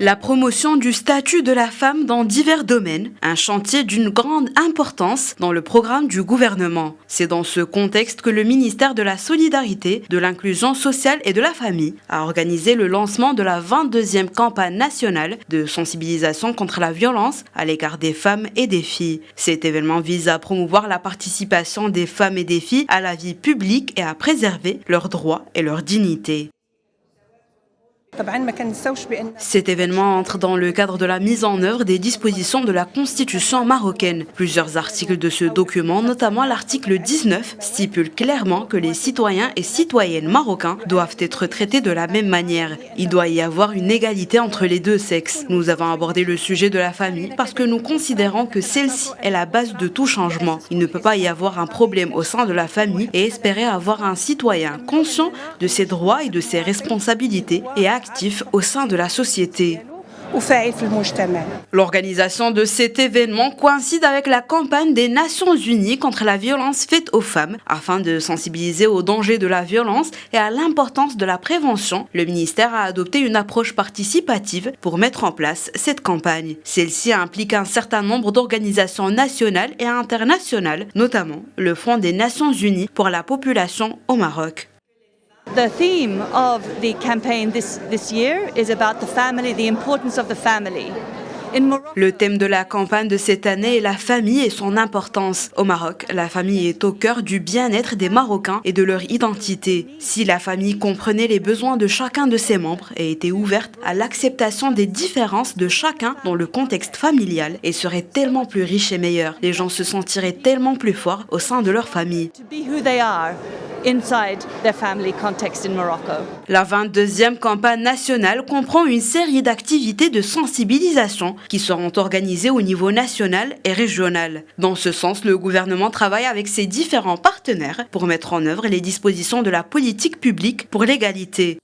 La promotion du statut de la femme dans divers domaines, un chantier d'une grande importance dans le programme du gouvernement. C'est dans ce contexte que le ministère de la Solidarité, de l'Inclusion sociale et de la Famille a organisé le lancement de la 22e campagne nationale de sensibilisation contre la violence à l'égard des femmes et des filles. Cet événement vise à promouvoir la participation des femmes et des filles à la vie publique et à préserver leurs droits et leur dignité. Cet événement entre dans le cadre de la mise en œuvre des dispositions de la Constitution marocaine. Plusieurs articles de ce document, notamment l'article 19, stipulent clairement que les citoyens et citoyennes marocains doivent être traités de la même manière. Il doit y avoir une égalité entre les deux sexes. Nous avons abordé le sujet de la famille parce que nous considérons que celle-ci est la base de tout changement. Il ne peut pas y avoir un problème au sein de la famille et espérer avoir un citoyen conscient de ses droits et de ses responsabilités et actif au sein de la société. L'organisation de cet événement coïncide avec la campagne des Nations Unies contre la violence faite aux femmes. Afin de sensibiliser aux dangers de la violence et à l'importance de la prévention, le ministère a adopté une approche participative pour mettre en place cette campagne. Celle-ci implique un certain nombre d'organisations nationales et internationales, notamment le Fonds des Nations Unies pour la population au Maroc. The theme of the campaign this year is about the family, the importance of the family. Le thème de la campagne de cette année est la famille et son importance. Au Maroc, la famille est au cœur du bien-être des Marocains et de leur identité. Si la famille comprenait les besoins de chacun de ses membres et était ouverte à l'acceptation des différences de chacun dans le contexte familial, elle serait tellement plus riche et meilleure. Les gens se sentiraient tellement plus forts au sein de leur famille. Inside their family context in Morocco. La 22e campagne nationale comprend une série d'activités de sensibilisation qui seront organisées au niveau national et régional. Dans ce sens, le gouvernement travaille avec ses différents partenaires pour mettre en œuvre les dispositions de la politique publique pour l'égalité.